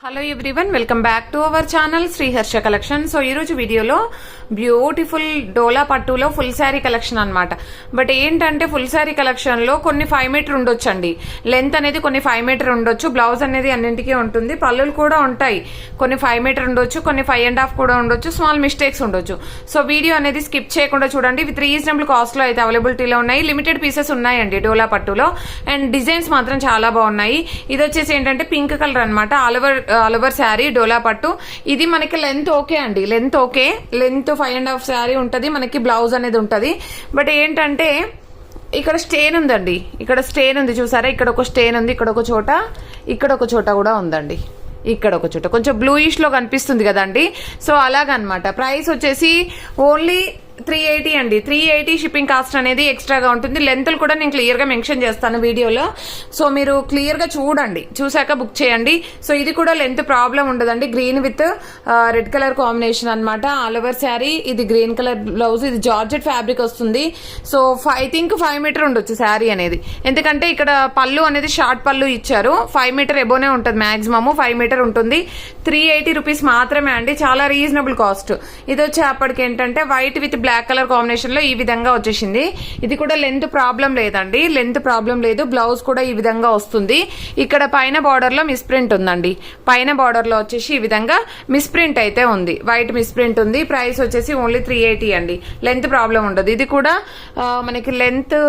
Hello everyone, welcome back to our channel Shri Harsha collection. So ఈరోజు వీడియోలో beautiful డోలా పట్టులో ఫుల్ శారీ కలెక్షన్ అన్నమాట. బట్ ఏంటంటే ఫుల్ శారీ కలెక్షన్ లో కొన్ని 5 మీటర్ ఉండొచ్చు అండి. లెంత్ అనేది కొన్ని 5 మీటర్ ఉండొచ్చు. బ్లౌజ్ అనేది అన్నింటికీ ఉంటుంది. పళ్ళులు కూడా ఉంటాయి. కొన్ని 5 మీటర్ ఉండొచ్చు, కొన్ని 5.5 కూడా ఉండొచ్చు. స్మాల్ మిస్టేక్స్ ఉండొచ్చు. సో వీడియో అనేది స్కిప్ చేయకుండా చూడండి. విత్ రీజనబుల్ కాస్ట్ లో అయితే అవైలబిలిటీలో ఉన్నాయి. లిమిటెడ్ పీసెస్ ఉన్నాయండి డోలా పట్టులో. అండ్ డిజైన్స్ మాత్రం చాలా బాగున్నాయి. ఇది వచ్చేసి ఏంటంటే పింక్ కలర్ అనమాట. ఆల్ ఓవర్ శారీ డోలా పట్టు. ఇది మనకి లెంత్ ఓకే అండి, లెంత్ ఓకే. లెంత్ 5.5 శారీ ఉంటది. మనకి బ్లౌజ్ అనేది ఉంటది. బట్ ఏంటంటే ఇక్కడ స్టేన్ ఉందండి. ఇక్కడ స్టేన్ ఉంది చూసారా? ఇక్కడ ఒక స్టేన్ ఉంది, ఇక్కడ ఒక చోట, ఇక్కడ ఒక చోట కూడా ఉందండి. ఇక్కడ ఒక చోట కొంచెం బ్లూయిష్ లో కనిపిస్తుంది కదండి. సో అలాగనమాట. ప్రైస్ వచ్చేసి ఓన్లీ 380 అండి. 380 షిప్పింగ్ కాస్ట్ అనేది ఎక్స్ట్రాగా ఉంటుంది. లెంత్లు కూడా నేను క్లియర్ గా మెన్షన్ చేస్తాను వీడియోలో. సో మీరు క్లియర్ గా చూడండి, చూసాక బుక్ చేయండి. సో ఇది కూడా లెంత్ ప్రాబ్లం ఉండదండి. Green with red colour combination అనమాట. All over sari. ఇది గ్రీన్ కలర్ బ్లౌజ్. ఇది జార్జెట్ ఫ్యాబ్రిక్ వస్తుంది. సో ఐ థింక్ 5 మీటర్ ఉండొచ్చు శారీ అనేది. ఎందుకంటే ఇక్కడ పళ్ళు అనేది షార్ట్ పళ్ళు ఇచ్చారు. 5 మీటర్ ఎబోనే ఉంటుంది మాక్సిమం. 5 మీటర్ ఉంటుంది. 380 రూపీస్ మాత్రమే అండి. చాలా రీజనబుల్ కాస్ట్. ఇది వచ్చేప్పటికి ఏంటంటే white with black colour combination లో ఈ విధంగా వచ్చేసింది. ఇది కూడా లెంత్ ప్రాబ్లం లేదండి, లెంత్ ప్రాబ్లం లేదు. బ్లౌజ్ కూడా ఈ విధంగా వస్తుంది. ఇక్కడ పైన బార్డర్ లో మిస్ ప్రింట్ ఉందండి. పైన బార్డర్ లో వచ్చేసి ఈ విధంగా మిస్ ప్రింట్ అయితే ఉంది. వైట్ మిస్ ప్రింట్ ఉంది. ప్రైస్ వచ్చేసి ఓన్లీ 380 అండి. లెంత్ ప్రాబ్లం ఉండదు. ఇది కూడా మనకి లెంత్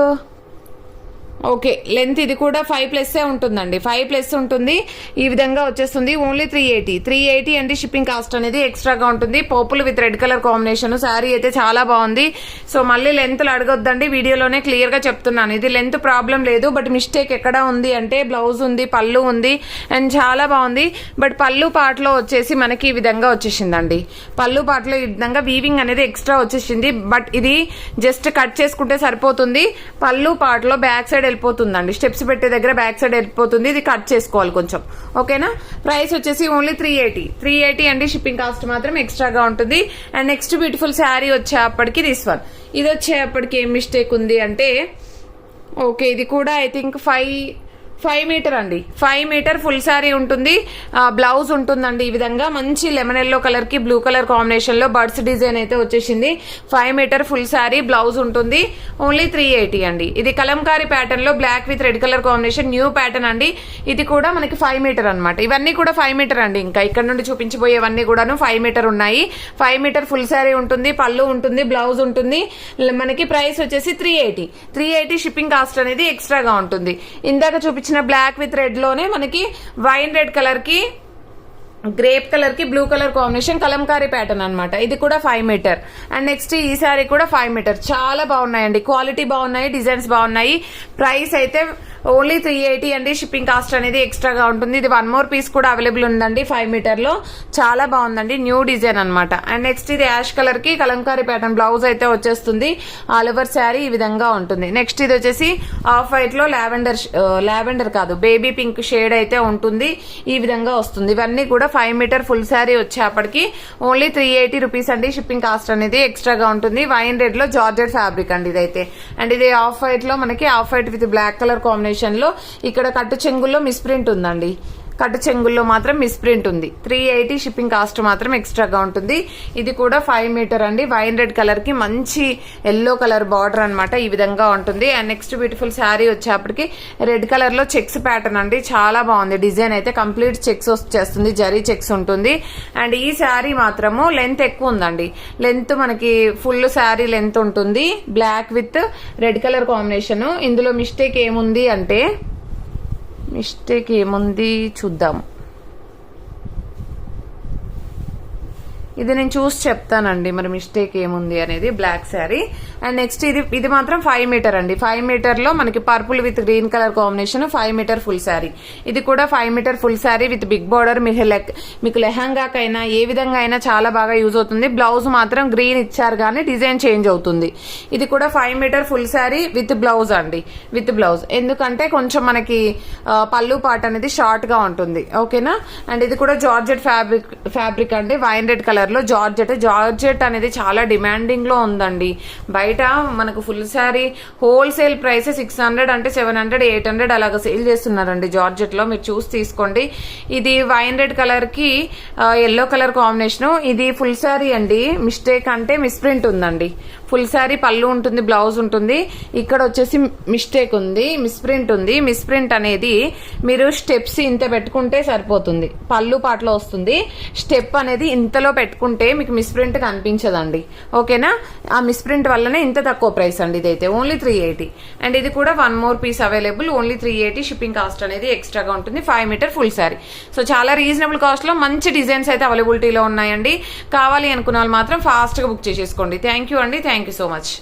ఓకే. లెంత్ ఇది కూడా 5+ ఉంటుందండి. 5+ ఉంటుంది. ఈ విధంగా వచ్చేస్తుంది. ఓన్లీ 380 అండి. షిప్పింగ్ కాస్ట్ అనేది ఎక్స్ట్రాగా ఉంటుంది. Purple with red colour combination. Sari అయితే చాలా బాగుంది. సో మళ్ళీ లెంత్లు అడగొద్దండి, వీడియోలోనే క్లియర్ గా చెప్తున్నాను. ఇది లెంత్ ప్రాబ్లం లేదు. బట్ మిస్టేక్ ఎక్కడ ఉంది అంటే బ్లౌజ్ ఉంది, పళ్ళు ఉంది, అండ్ చాలా బాగుంది. బట్ పళ్ళు పాటలో వచ్చేసి మనకి ఈ విధంగా వచ్చేసిందండి. పళ్ళు పాటలో ఈ విధంగా వీవింగ్ అనేది ఎక్స్ట్రా వచ్చేసింది. బట్ ఇది జస్ట్ కట్ చేసుకుంటే సరిపోతుంది. పళ్ళు పాటలో బ్యాక్ సైడ్ వెళ్ళిపోతుందండి. స్టెప్స్ పెట్టే దగ్గర బ్యాక్ సైడ్ వెళ్ళిపోతుంది. ఇది కట్ చేసుకోవాలి కొంచెం. ఓకేనా? ప్రైస్ వచ్చేసి ఓన్లీ 380 అండి. షిప్పింగ్ కాస్ట్ మాత్రం ఎక్స్ట్రాగా ఉంటుంది. అండ్ నెక్స్ట్ బ్యూటిఫుల్ శారీ వచ్చేప్పటికి దిస్ వన్. ఇది వచ్చేప్పటికి ఏం మిస్టేక్ ఉంది అంటే ఓకే, ఇది కూడా ఐ థింక్ 5 మీటర్ అండి. 5 మీటర్ ఫుల్ శారీ ఉంటుంది. బ్లౌజ్ ఉంటుందండి ఈ విధంగా. మంచి లెమన్ ఎల్లో కలర్ కి బ్లూ కలర్ కాంబినేషన్ లో బర్డ్స్ డిజైన్ అయితే వచ్చేసింది. 5 మీటర్ ఫుల్ శారీ, బ్లౌజ్ ఉంటుంది. ఓన్లీ 380 అండి. ఇది కలంకారీ ప్యాటర్న్ లో black with red colour combination, new pattern అండి. ఇది కూడా మనకి 5 మీటర్ అనమాట. ఇవన్నీ కూడా 5 మీటర్ అండి. ఇంకా ఇక్కడ నుండి చూపించబోయేవన్నీ కూడాను 5 మీటర్ ఉన్నాయి. 5 మీటర్ ఫుల్ శారీ ఉంటుంది. పళ్ళు ఉంటుంది, బ్లౌజ్ ఉంటుంది. మనకి ప్రైస్ వచ్చేసి 380 షిప్పింగ్ కాస్ట్ అనేది ఎక్స్ట్రాగా ఉంటుంది. ఇందాక చూపించిన బ్లాక్ విత్ రెడ్ లోనే మనకి వైన్ రెడ్ కలర్ కి, గ్రేప్ కలర్ కి blue colour combination Kalamkari pattern అనమాట. ఇది కూడా 5 మీటర్. అండ్ నెక్స్ట్ ఈ సారీ కూడా 5 మీటర్. చాలా బాగున్నాయండి. క్వాలిటీ బాగున్నాయి, డిజైన్స్ బాగున్నాయి. ప్రైస్ అయితే ఓన్లీ 380 అండి. షిప్పింగ్ కాస్ట్ అనేది ఎక్స్ట్రాగా ఉంటుంది. ఇది 1 మోర్ పీస్ కూడా అవైలబుల్ ఉందండి 5 మీటర్ లో. చాలా బాగుందండి. న్యూ డిజైన్ అనమాట. అండ్ నెక్స్ట్ ఇది యాష్ కలర్ కి కలంకారీ ప్యాటర్న్ బ్లౌజ్ అయితే వచ్చేస్తుంది. ఆల్ ఓవర్ శారీ ఈ విధంగా ఉంటుంది. నెక్స్ట్ ఇది వచ్చేసి ఆఫ్ వైట్ లో లావెండర్ కాదు, బేబీ పింక్ షేడ్ అయితే ఉంటుంది. ఈ విధంగా వస్తుంది. ఇవన్నీ కూడా 5 మీటర్ ఫుల్ శారీ వచ్చేప్పటికి ఓన్లీ 380 రూపీస్ అండి. షిప్పింగ్ కాస్ట్ అనేది ఎక్స్ట్రాగా ఉంటుంది. వైన్ రెడ్ లో జార్జెట్ ఫ్యాబ్రిక్ అండి ఇదైతే. అండ్ ఇది ఆఫ్ వైట్ లో మనకి off white with black colour combination లో ఇక్కడ కట్టు చెంగుల్లో మిస్ ప్రింట్ ఉందండి. కట్టు చెంగుల్లో మాత్రం మిస్ ప్రింట్ ఉంది. 380 షిప్పింగ్ కాస్ట్ మాత్రం ఎక్స్ట్రాగా ఉంటుంది. ఇది కూడా 5 మీటర్ అండి. వైన్ రెడ్ కలర్ కి మంచి ఎల్లో కలర్ బార్డర్ అనమాట. ఈ విధంగా ఉంటుంది. అండ్ నెక్స్ట్ బ్యూటిఫుల్ శారీ వచ్చేప్పటికి రెడ్ కలర్ లో చెక్స్ ప్యాటర్న్ అండి. చాలా బాగుంది. డిజైన్ అయితే కంప్లీట్ చెక్స్ వచ్చేస్తుంది. జరీ చెక్స్ ఉంటుంది. అండ్ ఈ శారీ మాత్రము లెంత్ ఎక్కువ ఉందండి. లెంత్ మనకి ఫుల్ శారీ లెంత్ ఉంటుంది. Black with red colour combination. ఇందులో మిస్టేక్ ఏముంది చూద్దాం. ఇది నేను చూసి చెప్తానండి మరి మిస్టేక్ ఏముంది అనేది. బ్లాక్ శారీ. అండ్ నెక్స్ట్ ఇది మాత్రం 5 మీటర్ అండి. 5 మీటర్ లో మనకి purple with green colour combination 5 metre full sari. ఇది కూడా 5 metre full sari with big border. మీకు లెహంగాకైనా ఏ విధంగా అయినా చాలా బాగా యూజ్ అవుతుంది. బ్లౌజ్ మాత్రం గ్రీన్ ఇచ్చారు కానీ డిజైన్ చేంజ్ అవుతుంది. ఇది కూడా 5 metre full sari with blouse అండి. With blouse. ఎందుకంటే కొంచెం మనకి పళ్ళు పార్ట్ అనేది షార్ట్ గా ఉంటుంది. ఓకేనా? అండ్ ఇది కూడా జార్జెట్ ఫ్యాబ్రిక్ అండి. వైన్ రెడ్ కలర్ కలర్ లో జార్జెట్ అనేది చాలా డిమాండింగ్ లో ఉందండి. బయట మనకు ఫుల్ శారీ హోల్సేల్ ప్రైస్ 600 అంటే 700 800 అలాగా సేల్ చేస్తున్నారండి జార్జెట్ లో. మీరు చూసి తీసుకోండి. ఇది వైన్ రెడ్ కలర్ కి ఎల్లో కలర్ కాంబినేషన్. ఇది ఫుల్ శారీ అండి. మిస్టేక్ అంటే మిస్ప్రింట్ ఉందండి. ఫుల్ శారీ పళ్ళు ఉంటుంది, బ్లౌజ్ ఉంటుంది. ఇక్కడ వచ్చేసి మిస్టేక్ ఉంది, మిస్ప్రింట్ ఉంది. మిస్ప్రింట్ అనేది మీరు స్టెప్స్ ఇంత పెట్టుకుంటే సరిపోతుంది. పళ్ళు పాటలో వస్తుంది. స్టెప్ అనేది ఇంతలో పెట్టుకుంటే మీకు మిస్ప్రింట్ కనిపించదండి. ఓకేనా? ఆ మిస్ప్రింట్ వల్లనే ఇంత తక్కువ ప్రైస్ అండి. ఇదైతే ఓన్లీ 380. అండ్ ఇది కూడా 1 more piece available. Only 380. Shipping cost అనేది ఎక్స్ట్రాగా ఉంటుంది. 5 మీటర్ ఫుల్ శారీ. సో చాలా రీజనబుల్ కాస్ట్ లో మంచి డిజైన్స్ అయితే అవైలబిలిటీలో ఉన్నాయండి. కావాలి అనుకున్న వాళ్ళు మాత్రం ఫాస్ట్ గా బుక్ చేసేసుకోండి. థ్యాంక్ యూ అండి. Thank you so much.